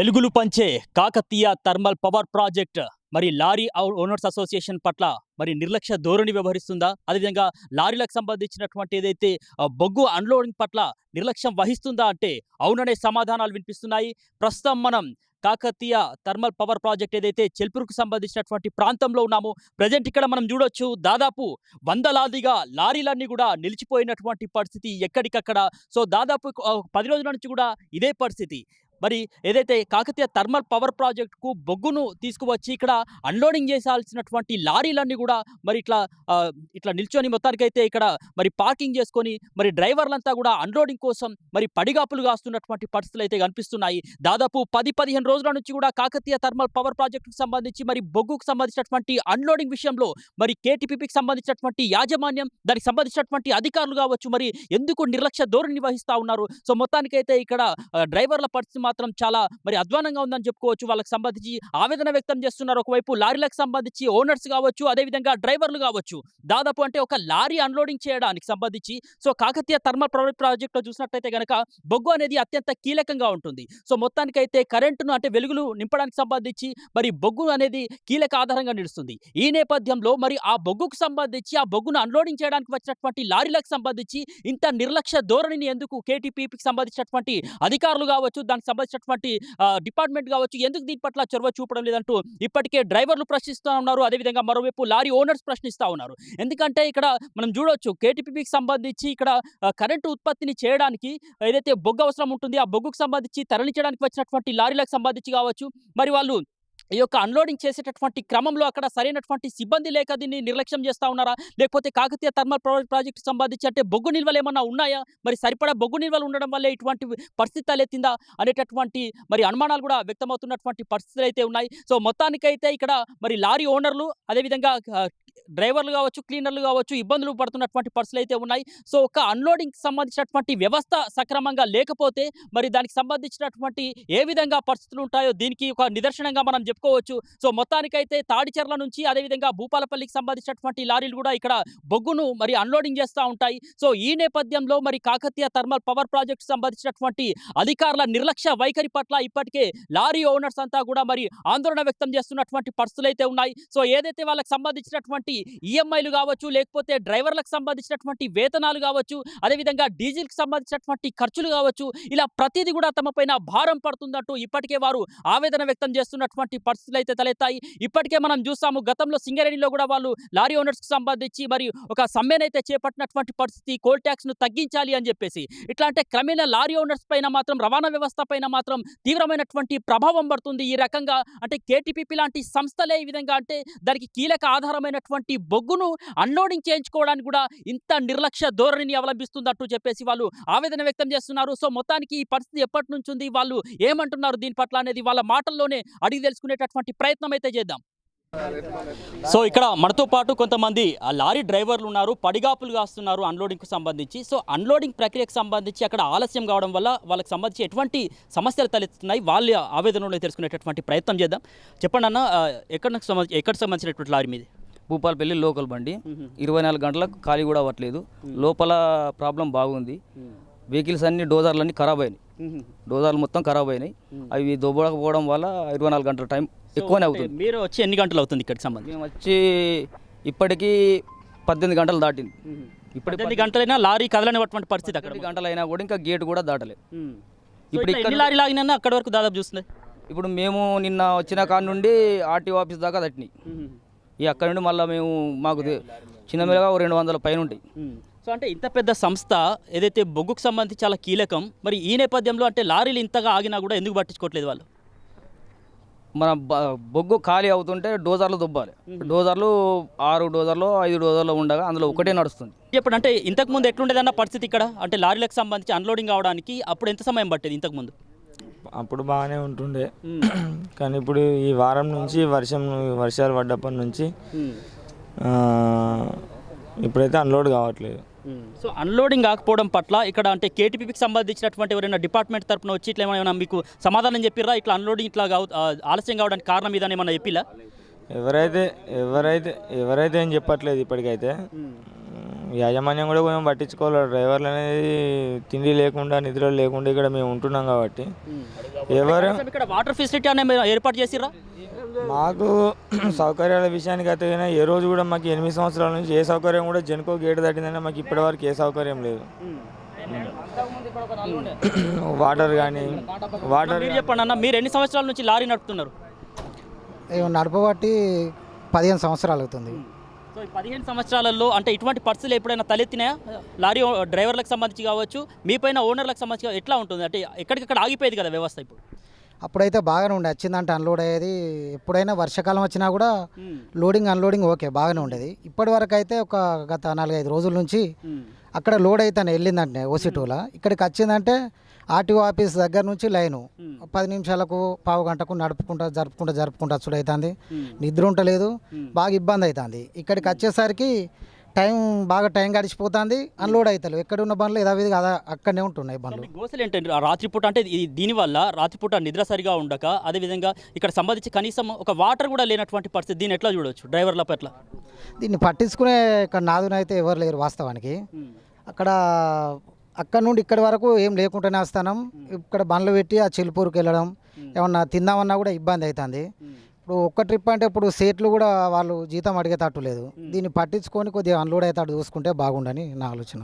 వెలుగులు పంచే Kakatiya thermal power project మరి లారీ ఓనర్స్ అసోసియేషన్ పట్ల మరి నిర్లక్ష్య ధోరణి వ్యవహరిస్తుందా? అదేవిధంగా లారీలకు సంబంధించినటువంటి ఏదైతే బొగ్గు అన్లోడింగ్ పట్ల నిర్లక్ష్యం వహిస్తుందా అంటే అవుననే సమాధానాలు వినిపిస్తున్నాయి. ప్రస్తుతం మనం కాకతీయ థర్మల్ పవర్ ప్రాజెక్ట్ ఏదైతే చెల్పూరుకు సంబంధించినటువంటి ప్రాంతంలో ఉన్నామో ప్రజెంట్ ఇక్కడ మనం చూడొచ్చు దాదాపు వందలాదిగా లారీలన్నీ కూడా నిలిచిపోయినటువంటి పరిస్థితి ఎక్కడికక్కడ. సో దాదాపు 10 రోజుల నుంచి కూడా ఇదే పరిస్థితి. మరి ఏదైతే కాకతీయ థర్మల్ పవర్ ప్రాజెక్టుకు బొగ్గును తీసుకువచ్చి ఇక్కడ అన్లోడింగ్ చేసాల్సినటువంటి లారీలన్నీ కూడా మరి ఇట్లా నిల్చొని మొత్తానికైతే ఇక్కడ మరి పార్కింగ్ చేసుకొని మరి డ్రైవర్లంతా కూడా అన్లోడింగ్ కోసం మరి పడిగాపులు కాస్తున్నటువంటి పరిస్థితులు అయితే కనిపిస్తున్నాయి. దాదాపు 10-15 రోజుల నుంచి కూడా కాకతీయ థర్మల్ పవర్ ప్రాజెక్టుకు సంబంధించి మరి బొగ్గుకు సంబంధించినటువంటి అన్లోడింగ్ విషయంలో మరి కేటీపీకి సంబంధించినటువంటి యాజమాన్యం దానికి సంబంధించినటువంటి అధికారులు కావచ్చు మరి ఎందుకు నిర్లక్ష్య ధోరణి వహిస్తూ ఉన్నారు. సో మొత్తానికైతే ఇక్కడ డ్రైవర్ల పరిస్థితి మాత్రం చాలా మరి అధ్వానంగా ఉందని చెప్పుకోవచ్చు. వాళ్ళకి సంబంధించి ఆవేదన వ్యక్తం చేస్తున్నారు. ఒకవైపు లారీలకు సంబంధించి ఓనర్స్ కావచ్చు, అదేవిధంగా డ్రైవర్లు కావచ్చు. దాదాపు అంటే ఒక లారీ అన్లోడింగ్ చేయడానికి సంబంధించి సో కాకతీయ థర్మల్ పవర్ ప్రాజెక్టులో చూసినట్లయితే కనుక బొగ్గు అనేది అత్యంత కీలకంగా ఉంటుంది. సో మొత్తానికైతే కరెంటును అంటే వెలుగులు నింపడానికి సంబంధించి మరి బొగ్గు అనేది కీలక ఆధారంగా నిలుస్తుంది. ఈ నేపథ్యంలో మరి ఆ బొగ్గుకు సంబంధించి ఆ బొగ్గును అన్లోడింగ్ చేయడానికి వచ్చినటువంటి లారీలకు సంబంధించి ఇంత నిర్లక్ష్య ధోరణిని ఎందుకు కేటీపీకి సంబంధించినటువంటి అధికారులు కావచ్చు, దానికి సంబంధించినటువంటి డిపార్ట్మెంట్ కావచ్చు ఎందుకు దీని పట్ల చొరవ చూపడం లేదంటూ ఇప్పటికే డ్రైవర్లు ప్రశ్నిస్తూ ఉన్నారు. అదేవిధంగా మరోవైపు లారీ ఓనర్స్ ప్రశ్నిస్తూ ఉన్నారు. ఎందుకంటే ఇక్కడ మనం చూడొచ్చు కేటీపీకి సంబంధించి ఇక్కడ కరెంటు ఉత్పత్తిని చేయడానికి ఏదైతే బొగ్గు అవసరం ఉంటుంది ఆ బొగ్గుకు సంబంధించి తరలించడానికి వచ్చినటువంటి లారీలకు సంబంధించి కావచ్చు మరి వాళ్ళు ఈ యొక్క అన్లోడింగ్ చేసేటటువంటి క్రమంలో అక్కడ సరైనటువంటి సిబ్బంది లేక దీన్ని నిర్లక్ష్యం చేస్తూ ఉన్నారా, లేకపోతే కాకతీయ థర్మల్ పవర్ ప్రాజెక్టు సంబంధించి అంటే బొగ్గు నిల్వలు ఏమన్నా ఉన్నాయా, మరి సరిపడా బొగ్గు నిల్వలు ఉండడం వల్లే ఇటువంటి పరిస్థితి తలెత్తిందా అనేటటువంటి మరి అనుమానాలు కూడా వ్యక్తమవుతున్నటువంటి పరిస్థితులు అయితే ఉన్నాయి. సో మొత్తానికైతే ఇక్కడ మరి లారీ ఓనర్లు అదేవిధంగా డ్రైవర్లు కావచ్చు, క్లీనర్లు కావచ్చు ఇబ్బందులు పడుతున్నటువంటి పరిస్థితులు అయితే ఉన్నాయి. సో ఒక అన్లోడింగ్కి సంబంధించినటువంటి వ్యవస్థ సక్రమంగా లేకపోతే మరి దానికి సంబంధించినటువంటి ఏ విధంగా పరిస్థితులు ఉంటాయో దీనికి ఒక నిదర్శనంగా మనం చెప్పుకోవచ్చు. సో మొత్తానికైతే తాడిచెర్ల నుంచి అదేవిధంగా భూపాలపల్లికి సంబంధించినటువంటి లారీలు కూడా ఇక్కడ బొగ్గును మరి అన్లోడింగ్ చేస్తూ ఉంటాయి. సో ఈ నేపథ్యంలో మరి కాకతీయ థర్మల్ పవర్ ప్రాజెక్టు సంబంధించినటువంటి అధికారుల నిర్లక్ష్య వైఖరి పట్ల ఇప్పటికే లారీ ఓనర్స్ అంతా కూడా మరి ఆందోళన వ్యక్తం చేస్తున్నటువంటి పరిస్థితులు అయితే ఉన్నాయి. సో ఏదైతే వాళ్ళకి సంబంధించినటువంటి ఈఎంఐలు కావచ్చు, లేకపోతే డ్రైవర్లకు సంబంధించినటువంటి వేతనాలు కావచ్చు, అదేవిధంగా డీజిల్కి సంబంధించినటువంటి ఖర్చులు కావచ్చు, ఇలా ప్రతిదీ కూడా తమపైన భారం పడుతుందంటూ ఇప్పటికే వారు ఆవేదన వ్యక్తం చేస్తున్నటువంటి పరిస్థితులు అయితే తలెత్తాయి. ఇప్పటికే మనం చూసాము గతంలో సింగరేణిలో కూడా వాళ్ళు లారీ ఓనర్స్కి సంబంధించి మరి ఒక సమ్మెనైతే చేపట్టినటువంటి పరిస్థితి, కోల్ ట్యాక్స్ను తగ్గించాలి అని చెప్పేసి. ఇట్లా అంటే క్రమేణా లారీ ఓనర్స్ పైన మాత్రం రవాణా వ్యవస్థ పైన మాత్రం తీవ్రమైనటువంటి ప్రభావం పడుతుంది. ఈ రకంగా అంటే కేటీపీపీ లాంటి సంస్థలే ఈ విధంగా అంటే దానికి కీలక ఆధారమైనటువంటి బొగ్గును అన్లోడింగ్ చేయించుకోవడానికి కూడా ఇంత నిర్లక్ష్య ధోరణిని అవలంబిస్తుందంటూ చెప్పేసి వాళ్ళు ఆవేదన వ్యక్తం చేస్తున్నారు. సో మొత్తానికి ఈ పరిస్థితి ఎప్పటి నుంచి ఉంది, వాళ్ళు ఏమంటున్నారు దీని పట్ల అనేది వాళ్ళ మాటల్లోనే అడిగి తెలుసుకునేటటువంటి ప్రయత్నం అయితే చేద్దాం. సో ఇక్కడ మనతో పాటు కొంతమంది లారీ డ్రైవర్లు ఉన్నారు, పడిగాపులు కాస్తున్నారు అన్లోడింగ్కు సంబంధించి. సో అన్లోడింగ్ ప్రక్రియకు సంబంధించి అక్కడ ఆలస్యం కావడం వల్ల వాళ్ళకి సంబంధించి ఎటువంటి సమస్యలు తలెత్తుతున్నాయి వాళ్ళ ఆవేదనలో తెలుసుకునేటటువంటి ప్రయత్నం చేద్దాం. చెప్పండి అన్న, ఎక్కడ సంబంధించినటువంటి లారీ మీది? భూపాలపల్లి లోకల్ బండి. 24 గంటలకు ఖాళీ కూడా అవ్వట్లేదు. లోపల ప్రాబ్లం బాగుంది. వెహికల్స్ అన్ని డోజర్లన్నీ ఖరాబ్ అయినాయి. డోజర్లు మొత్తం ఖరాబ్ అయినాయి. అవి దొబ్బకపోవడం వల్ల 24 గంటల టైం ఎక్కువనే అవుతుంది. మీరు వచ్చి ఎన్ని గంటలు అవుతుంది ఇక్కడికి సంబంధించి? మేము వచ్చి ఇప్పటికీ 18 గంటలు దాటింది. ఇప్పుడు 18 గంటలైనా లారీ కదలనివ్వటువంటి పరిస్థితి. అక్కడ 18 గంటలైనా కూడా ఇంకా గేట్ కూడా దాటలేదు. ఇప్పుడు ఎన్ని లారీ లాగినా అక్కడి వరకు దాదాపు చూస్తున్నాయి. ఇప్పుడు మేము నిన్న వచ్చిన కాడ నుండి ఆర్టీఓ ఆఫీస్ దాకా తట్టినాయి. అక్కడ నుండి మళ్ళీ మేము మాకు చిన్నమేరగా 200 పైన ఉంటాయి. సో అంటే ఇంత పెద్ద సంస్థ ఏదైతే బొగ్గుకు సంబంధించి చాలా కీలకం, మరి ఈ నేపథ్యంలో అంటే లారీలు ఇంతగా ఆగినా కూడా ఎందుకు పట్టించుకోవట్లేదు వాళ్ళు? మన బొగ్గు ఖాళీ అవుతుంటే డోజర్లు దుబ్బాలి. డోజర్లు 6 డోజర్లు 5 డోజర్లు ఉండగా అందులో ఒకటే నడుస్తుంది. ఇప్పుడు అంటే ఇంతకుముందు ఎట్లుండేదన్న పరిస్థితి ఇక్కడ అంటే లారీలకు సంబంధించి అన్లోడింగ్ అవడానికి అప్పుడు ఎంత సమయం పట్టేది ఇంతకుముందు? అప్పుడు బాగానే ఉంటుండే, కానీ ఇప్పుడు ఈ వారం నుంచి వర్షాలు పడ్డప్పటి నుంచి ఇప్పుడైతే అన్లోడ్ కావట్లేదు. సో అన్లోడింగ్ కాకపోవడం పట్ల ఇక్కడ అంటే కేటీపీకి సంబంధించినటువంటి ఎవరైనా డిపార్ట్మెంట్ తరఫున వచ్చి ఇట్లా ఏమైనా మీకు సమాధానం చెప్పిరా ఇట్లా అన్లోడింగ్ ఇట్లా ఆలస్యం కావడానికి కారణం ఇదని ఏమన్నా చెప్పిలా? ఎవరైతే ఏం చెప్పట్లేదు ఇప్పటికైతే. యాజమాన్యం కూడా కొంచెం పట్టించుకోవాలి. డ్రైవర్లు అనేది తిండి లేకుండా నిద్ర లేకుండా ఇక్కడ మేము ఉంటున్నాం కాబట్టి ఎవరు ఇక్కడ వాటర్ ఫెసిలిటీ అనేది ఏర్పాటు చేసిరా? మాకు సౌకర్యాల విషయానికి అయితే ఏ రోజు కూడా మాకు 8 సంవత్సరాల నుంచి ఏ సౌకర్యం కూడా జెన్కో గేట్ దాటిందంటే మాకు ఇప్పటివరకు ఏ సౌకర్యం లేదు. వాటర్ కానీ మీరు చెప్పండి అన్న, మీరు ఎన్ని సంవత్సరాల నుంచి లారీ నడుపుతున్నారు? నడపబట్టి 15 సంవత్సరాలు అవుతుంది. సో ఈ 15 సంవత్సరాలలో అంటే ఇటువంటి పరిస్థితులు ఎప్పుడైనా తలెత్తినాయా? లారీ డ్రైవర్లకు సంబంధించి కావచ్చు, మీ పైన ఓనర్లకు సంబంధించి ఎట్లా ఉంటుంది? అంటే ఎక్కడికక్కడ ఆగిపోయేది కదా వ్యవస్థ ఇప్పుడు. అప్పుడైతే బాగానే ఉండే, వచ్చిందంటే అన్లోడ్ అయ్యేది. ఎప్పుడైనా వర్షాకాలం వచ్చినా కూడా లోడింగ్ అన్లోడింగ్ ఓకే బాగానే ఉండేది. ఇప్పటి వరకు అయితే ఒక గత 4-5 రోజుల నుంచి అక్కడ లోడ్ అయితే వెళ్ళిందంటే ఓసిటోలా ఇక్కడికి వచ్చిందంటే ఆర్టీఓ ఆఫీస్ దగ్గర నుంచి లైను 10 నిమిషాలకు పావు గంటకు జరుపుకుంటా చూడవుతుంది. నిద్ర ఉండలేదు, బాగా ఇబ్బంది అవుతుంది. ఇక్కడికి వచ్చేసరికి బాగా టైం గడిచిపోతుంది. అన్లోడ్ అవుతారు. ఎక్కడ ఉన్న బండ్లు యథావిధిగా అక్కడనే ఉంటున్నాయి బండ్లు. గోసలు ఏంటంటే రాత్రిపూట అంటే దీనివల్ల రాత్రిపూట నిద్ర సరిగా ఉండక, అదేవిధంగా ఇక్కడ సంబంధించి కనీసం ఒక వాటర్ కూడా లేనటువంటి పరిస్థితి. దీన్ని ఎట్లా చూడవచ్చు డ్రైవర్ల పట్ల? దీన్ని పట్టించుకునే ఇక్కడ నాదునైతే ఎవరు లేరు వాస్తవానికి. అక్కడ నుండి ఇక్కడి వరకు ఏం లేకుండానే వస్తాం. ఇక్కడ బండ్లు పెట్టి ఆ చెల్పూరుకి వెళ్ళడం, ఏమన్నా తిందామన్నా కూడా ఇబ్బంది అవుతుంది. ఇప్పుడు ఒక్క ట్రిప్ అంటే ఇప్పుడు సేట్లు కూడా వాళ్ళు జీతం అడిగేటట్టు లేదు. దీన్ని పట్టించుకొని కొద్దిగా అన్లోడ్ అవుతాడు చూసుకుంటే బాగుండని నా ఆలోచన.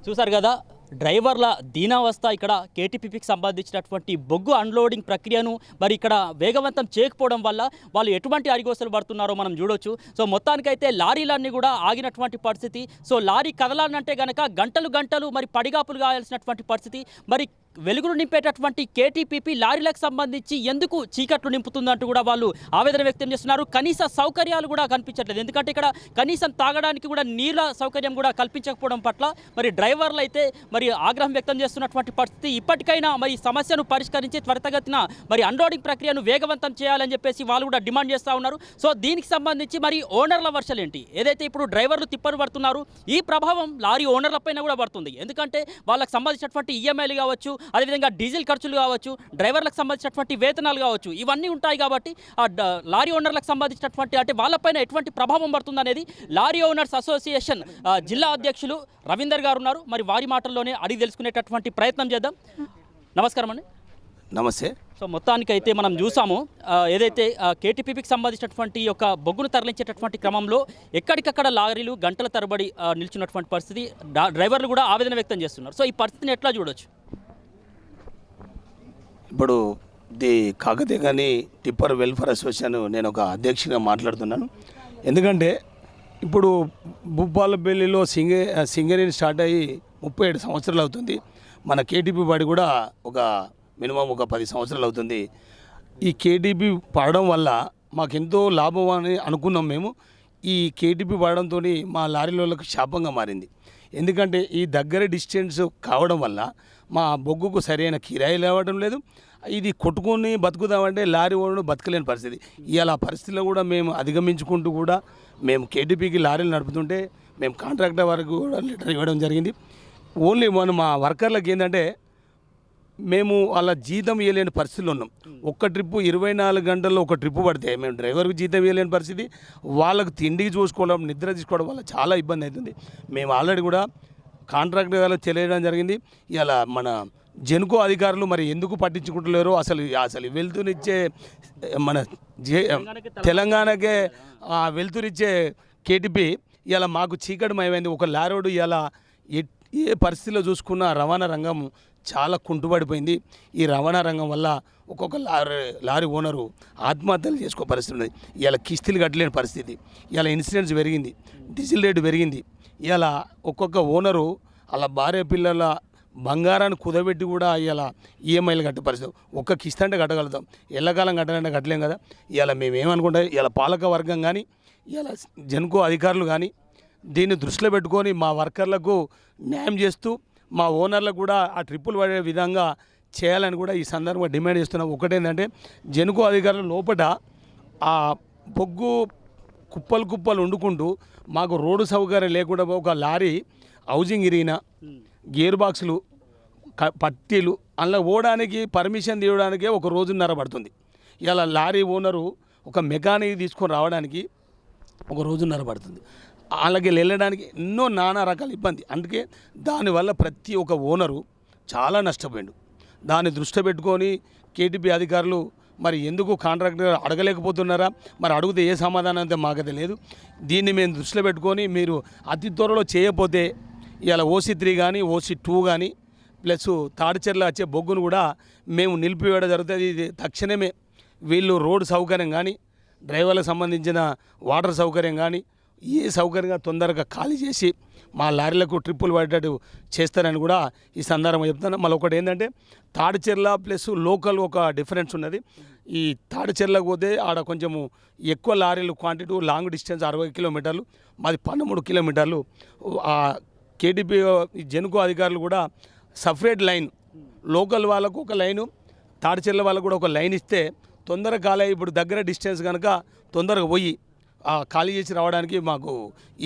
చూసారు కదా డ్రైవర్ల దీనావస్థ. ఇక్కడ కేటీపీపీకి సంబంధించినటువంటి బొగ్గు అన్లోడింగ్ ప్రక్రియను మరి ఇక్కడ వేగవంతం చేయకపోవడం వల్ల వాళ్ళు ఎటువంటి అరిగోసలు పడుతున్నారో మనం చూడొచ్చు. సో మొత్తానికైతే లారీలన్నీ కూడా ఆగినటువంటి పరిస్థితి. సో లారీ కదలాలంటే గనక గంటలు మరి పడిగాపులు కావాల్సినటువంటి పరిస్థితి. మరి వెలుగులు నింపేటటువంటి కేటీపీపీ లారీలకు సంబంధించి ఎందుకు చీకట్లు నింపుతుందంటూ కూడా వాళ్ళు ఆవేదన వ్యక్తం చేస్తున్నారు. కనీస సౌకర్యాలు కూడా కనిపించట్లేదు. ఎందుకంటే ఇక్కడ కనీసం తాగడానికి కూడా నీళ్ళ సౌకర్యం కూడా కల్పించకపోవడం పట్ల మరి డ్రైవర్లు అయితే మరి ఆగ్రహం వ్యక్తం చేస్తున్నటువంటి పరిస్థితి. ఇప్పటికైనా మరి సమస్యను పరిష్కరించి త్వరితగతిన మరి అన్లోడింగ్ ప్రక్రియను వేగవంతం చేయాలని చెప్పేసి వాళ్ళు కూడా డిమాండ్ చేస్తూ ఉన్నారు. సో దీనికి సంబంధించి మరి ఓనర్ల వర్షాలు ఏంటి? ఏదైతే ఇప్పుడు డ్రైవర్లు తిప్పలు పడుతున్నారు, ఈ ప్రభావం లారీ ఓనర్ల పైన కూడా పడుతుంది. ఎందుకంటే వాళ్ళకి సంబంధించినటువంటి ఈఎంఐలు కావచ్చు, అదేవిధంగా డీజిల్ ఖర్చులు కావచ్చు, డ్రైవర్లకు సంబంధించినటువంటి వేతనాలు కావచ్చు, ఇవన్నీ ఉంటాయి. కాబట్టి ఆ లారీ ఓనర్లకు సంబంధించినటువంటి అంటే వాళ్ళపైన ఎటువంటి ప్రభావం పడుతుంది అనేది లారీ ఓనర్స్ అసోసియేషన్ జిల్లా అధ్యక్షులు రవీందర్ గారు ఉన్నారు. మరి వారి మాటల్లోనే అడిగి తెలుసుకునేటటువంటి ప్రయత్నం చేద్దాం. నమస్కారం అండి. నమస్తే. సో మొత్తానికైతే మనం చూసాము ఏదైతే కేటీపీకి సంబంధించినటువంటి యొక్క బొగ్గును తరలించేటటువంటి క్రమంలో ఎక్కడికక్కడ లారీలు గంటల తరబడి నిల్చున్నటువంటి పరిస్థితి. డ్రైవర్లు కూడా ఆవేదన వ్యక్తం చేస్తున్నారు. సో ఈ పరిస్థితిని ఎట్లా చూడొచ్చు? ఇప్పుడు ది కాకతీయ కానీ టిప్పర్ వెల్ఫేర్ అసోసియేషన్ నేను ఒక అధ్యక్షుడిగా మాట్లాడుతున్నాను. ఎందుకంటే ఇప్పుడు భూపాలపల్లిలో సింగరేణి స్టార్ట్ అయ్యి 37 సంవత్సరాలు అవుతుంది. మన కేటీపీ వాడి కూడా ఒక మినిమం ఒక 10 సంవత్సరాలు అవుతుంది. ఈ కేటీపీ పడడం వల్ల మాకెంతో లాభం అని అనుకున్నాం మేము. ఈ కేటీపీ పడడంతో మా లారీలకు శాపంగా మారింది. ఎందుకంటే ఈ దగ్గర డిస్టెన్స్ కావడం వల్ల మా బొగ్గుకు సరైన కిరాయిలు ఇవ్వడం లేదు. ఇది కొట్టుకొని బతుకుదామంటే లారీ ఓనరు బతకలేని పరిస్థితి. ఇలా పరిస్థితిలో కూడా మేము అధిగమించుకుంటూ కూడా మేము కేటీపీకి లారీలు నడుపుతుంటే మేము కాంట్రాక్టర్ వరకు కూడా లెటర్ ఇవ్వడం జరిగింది. ఓన్లీ మా వర్కర్లకు ఏంటంటే మేము వాళ్ళ జీతం ఇవ్వలేని పరిస్థితులు ఉన్నాం. ఒక్క ట్రిప్పు 24 గంటల్లో ఒక ట్రిప్పు పడితే మేము డ్రైవర్కి జీతం ఇవ్వలేని పరిస్థితి. వాళ్ళకు తిండికి చూసుకోవడం, నిద్ర తీసుకోవడం వల్ల చాలా ఇబ్బంది అవుతుంది. మేము ఆల్రెడీ కూడా కాంట్రాక్టర్ వాళ్ళకి తెలియడం జరిగింది. ఇలా మన జెన్కో అధికారులు మరి ఎందుకు పట్టించుకుంటలేరో అసలు వెలుతురిచ్చే మన తెలంగాణకే వెలుతురిచ్చే కేటీపీ ఇలా మాకు చీకటిమయమైంది. ఒక లారోడు ఇలా ఏ పరిస్థితిలో చూసుకున్న రవాణా రంగం చాలా కుంటుపడిపోయింది. ఈ రవాణా రంగం వల్ల ఒక్కొక్క లారీ ఓనరు ఆత్మహత్యలు చేసుకో పరిస్థితి ఉన్నది. ఇలా కిస్తీలు కట్టలేని పరిస్థితి. ఇలా ఇన్సూరెన్స్ పెరిగింది, డీజిల్ రేటు పెరిగింది. ఇలా ఒక్కొక్క ఓనరు అలా భార్య పిల్లల బంగారాన్ని కుదబెట్టి కూడా ఇలా ఈఎంఐలు కట్టే పరిస్థితి. ఒక్క కిస్తీ అంటే కట్టగలుగుతాం, ఎల్లకాలం కట్టాలంటే కట్టలేం కదా. ఇలా మేమేమనుకుంటాం, ఇలా పాలక వర్గం కానీ ఇలా జెన్కో అధికారులు కానీ దీన్ని దృష్టిలో పెట్టుకొని మా వర్కర్లకు న్యాయం చేస్తూ మా ఓనర్లకు కూడా ఆ ట్రిప్పులు పడే విధంగా చేయాలని కూడా ఈ సందర్భంగా డిమాండ్ చేస్తున్నాం. ఒకటేంటంటే జెన్కో అధికారుల లోపల ఆ బొగ్గు కుప్పలు వండుకుంటూ మాకు రోడ్డు సౌకర్యం లేకుండా ఒక లారీ హౌజింగ్ ఇరిగిన గేర్ బాక్సులు పట్టీలు అందులో పోవడానికి పర్మిషన్ తీయడానికే ఒక రోజున్నర పడుతుంది. ఇలా లారీ ఓనరు ఒక మెకానిక్ తీసుకొని రావడానికి ఒక రోజున్నర పడుతుంది. వాళ్ళకి వెళ్ళడానికి ఎన్నో నానా రకాల ఇబ్బంది. అందుకే దానివల్ల ప్రతి ఒక్క ఓనరు చాలా నష్టపోయాడు. దాన్ని దృష్టి పెట్టుకొని కేటీపీ అధికారులు మరి ఎందుకు కాంట్రాక్టర్ అడగలేకపోతున్నారా, మరి అడిగితే ఏ సమాధానం అంతే మాకైతే లేదు. దీన్ని మేము దృష్టిలో పెట్టుకొని మీరు అతి త్వరలో చేయకపోతే ఇవాళ OC3 కానీ OC2 కానీ ప్లస్ తాడిచెర్ల వచ్చే బొగ్గును కూడా మేము నిలిపివేయడం జరుగుతుంది. ఇది తక్షణమే వీళ్ళు రోడ్డు సౌకర్యం కానీ డ్రైవర్లకు సంబంధించిన వాటర్ సౌకర్యం కానీ ఏ సౌకర్యంగా తొందరగా ఖాళీ చేసి మా లారీలకు ట్రిప్పులు పడేటట్టు చేస్తారని కూడా ఈ సందర్భంగా చెప్తాను. మళ్ళీ ఒకటి ఏంటంటే తాడిచెర్ల ప్లస్ లోకల్ ఒక డిఫరెన్స్ ఉన్నది. ఈ తాడిచెర్లకు పోతే ఆడ కొంచెము ఎక్కువ లారీలు క్వాంటిటీ లాంగ్ డిస్టెన్స్ 60 కిలోమీటర్లు, మాది 13 కిలోమీటర్లు. కేటీపీ జెన్కో అధికారులు కూడా సపరేట్ లైన్, లోకల్ వాళ్ళకు ఒక లైను, తాడిచెర్ల వాళ్ళకు కూడా ఒక లైన్ ఇస్తే తొందరగా ఖాళీ. ఇప్పుడు దగ్గర డిస్టెన్స్ కనుక తొందరగా పోయి ఖాళీ చేసి రావడానికి మాకు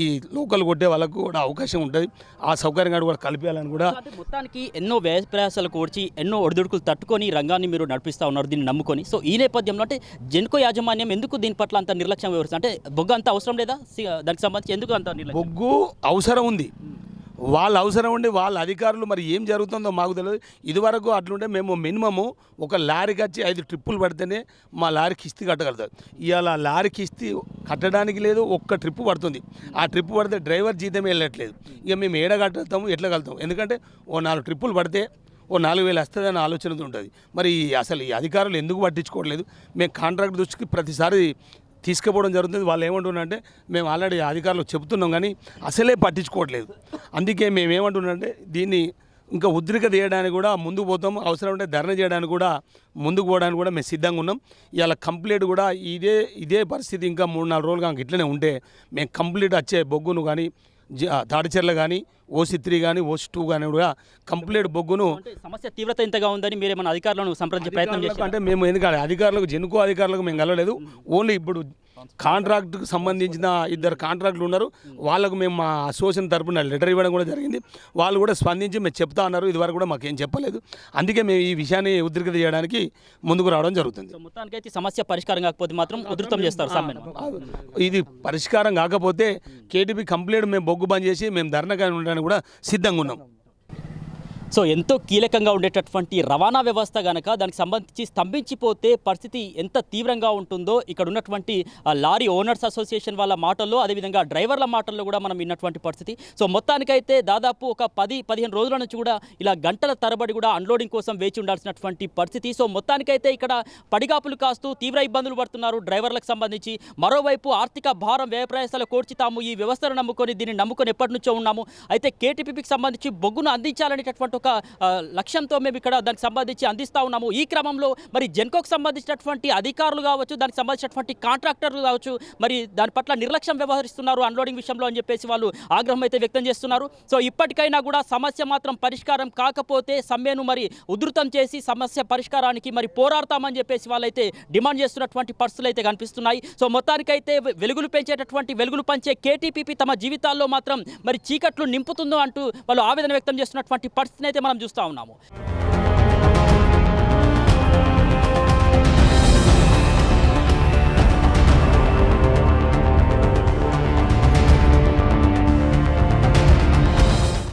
ఈ లోకల్ కొట్టే వాళ్ళకు కూడా అవకాశం ఉంటుంది. ఆ సౌకర్యంగా కూడా కలిపేయాలని కూడా. అంటే మొత్తానికి ఎన్నో వ్యయ ప్రయాసాలు కూర్చి ఎన్నో ఒడిదుడుకులు తట్టుకొని ఈ రంగాన్ని మీరు నడిపిస్తూ ఉన్నారు, దీన్ని నమ్ముకొని. సో ఈ నేపథ్యంలో అంటే జెన్కో యాజమాన్యం ఎందుకు దీని పట్ల అంత నిర్లక్ష్యం వ్యవహరిస్తుంది? అంటే బొగ్గు అంత అవసరం లేదా? దానికి సంబంధించి ఎందుకు అంత నిర్లక్ష్యం? బొగ్గు అవసరం ఉంది, వాళ్ళ అవసరం ఉండి వాళ్ళ అధికారులు మరి ఏం జరుగుతుందో మాకు తెలియదు. ఇదివరకు అట్లుంటే మేము మినిమము ఒక లారీకి వచ్చి 5 ట్రిప్పులు పడితేనే మా లారీ కిస్తీ కట్టగలుగుతారు. ఇవాళ లారీ కిస్తీ కట్టడానికి లేదు, ఒక్క ట్రిప్పు పడుతుంది. ఆ ట్రిప్పు పడితే డ్రైవర్ జీతమే వెళ్ళట్లేదు. ఇక మేము ఏడ కట్టగలుగుతాము, ఎట్లా కలుగుతాం? ఎందుకంటే ఓ 4 ట్రిప్పులు పడితే ఓ 4,000 వస్తుందని ఆలోచనతో ఉంటుంది. మరి అసలు ఈ అధికారులు ఎందుకు పట్టించుకోవట్లేదు? మేము కాంట్రాక్ట్ దృష్టికి ప్రతిసారి తీసుకుపోవడం జరుగుతుంది. వాళ్ళు ఏమంటున్నారంటే మేము ఆల్రెడీ అధికారులు చెప్తున్నాం కానీ అసలే పట్టించుకోవట్లేదు. అందుకే మేము ఏమంటున్నామంటే దీన్ని ఇంకా ఉద్రిక తీయడానికి కూడా ముందుకు పోతాం. అవసరం ఉంటే ధర్నా చేయడానికి కూడా ముందుకు పోవడానికి కూడా మేము సిద్ధంగా ఉన్నాం. ఇవాళ కంప్లీట్ కూడా ఇదే పరిస్థితి ఇంకా 3-4 రోజులు కనుక ఇట్లనే ఉంటే మేము కంప్లీట్ వచ్చే బొగ్గును కానీ తాడిచెర్ల కానీ OC3 కానీ OC2 కానీ కూడా కంప్లీట్ బొగ్గును. సమస్య తీవ్రత ఇంతగా ఉందని మీరేమన్నా అధికారులను సంప్రదించే ప్రయత్నం చేశారు? అంటే మేము ఎందుకంటే అధికారులకు జెన్కో అధికారులకు మేము కలవలేదు. ఓన్లీ ఇప్పుడు కాంట్రాక్ట్కి సంబంధించిన 2 కాంట్రాక్టులు ఉన్నారు, వాళ్ళకు మేము మా అసోసియేషన్ తరపున లెటర్ ఇవ్వడం కూడా జరిగింది. వాళ్ళు కూడా స్పందించి మేము చెప్తా అన్నారు. ఇదివరకు కూడా మాకేం చెప్పలేదు. అందుకే మేము ఈ విషయాన్ని ఉద్రిక్త చేయడానికి ముందుకు రావడం జరుగుతుంది. మొత్తానికైతే సమస్య పరిష్కారం కాకపోతే మాత్రం ఉధృతం చేస్తారు సమ్మెను. ఇది పరిష్కారం కాకపోతే కేటీపీ కంప్లీట్ మేము బొగ్గు బంద్ చేసి మేము ధర్నాగా ఉండడానికి కూడా సిద్ధంగా ఉన్నాం. సో ఎంతో కీలకంగా ఉండేటటువంటి రవాణా వ్యవస్థ కనుక దానికి సంబంధించి స్తంభించిపోతే పరిస్థితి ఎంత తీవ్రంగా ఉంటుందో ఇక్కడ ఉన్నటువంటి లారీ ఓనర్స్ అసోసియేషన్ వాళ్ళ మాటల్లో, అదేవిధంగా డ్రైవర్ల మాటల్లో కూడా మనం విన్నటువంటి పరిస్థితి. సో మొత్తానికైతే దాదాపు ఒక 10-15 రోజుల నుంచి కూడా ఇలా గంటల తరబడి కూడా అన్లోడింగ్ కోసం వేచి ఉండాల్సినటువంటి పరిస్థితి. సో మొత్తానికైతే ఇక్కడ పడిగాపులు కాస్తూ తీవ్ర ఇబ్బందులు పడుతున్నారు డ్రైవర్లకు సంబంధించి. మరోవైపు ఆర్థిక భారం వ్యయ ప్రయాసాలు కోర్చి తాము ఈ వ్యవస్థను నమ్ముకొని దీన్ని నమ్ముకొని ఎప్పటి నుంచో ఉన్నాము. అయితే కేటీపీకి సంబంధించి బొగ్గును అందించాలనేటటువంటి ఒక లక్ష్యంతో మేము ఇక్కడ దానికి సంబంధించి అందిస్తూ ఉన్నాము. ఈ క్రమంలో మరి జెన్కోకు సంబంధించినటువంటి అధికారులు కావచ్చు, దానికి సంబంధించినటువంటి కాంట్రాక్టర్లు కావచ్చు, మరి దాని పట్ల నిర్లక్ష్యం వ్యవహరిస్తున్నారు అన్లోడింగ్ విషయంలో అని చెప్పేసి వాళ్ళు ఆగ్రహం అయితే వ్యక్తం చేస్తున్నారు. సో ఇప్పటికైనా కూడా సమస్య మాత్రం పరిష్కారం కాకపోతే సమ్మెను మరి ఉధృతం చేసి సమస్య పరిష్కారానికి మరి పోరాడతామని చెప్పేసి వాళ్ళైతే డిమాండ్ చేస్తున్నటువంటి పరిస్థితులు అయితే కనిపిస్తున్నాయి. సో మొత్తానికైతే వెలుగులు పెంచేటటువంటి వెలుగులు పంచే కేటీపీపీ తమ జీవితాల్లో మాత్రం మరి చీకట్లు నింపుతుందో అంటూ వాళ్ళు ఆవేదన వ్యక్తం చేస్తున్నటువంటి పరిస్థితిని అయితే మనం చూస్తూ ఉన్నాము.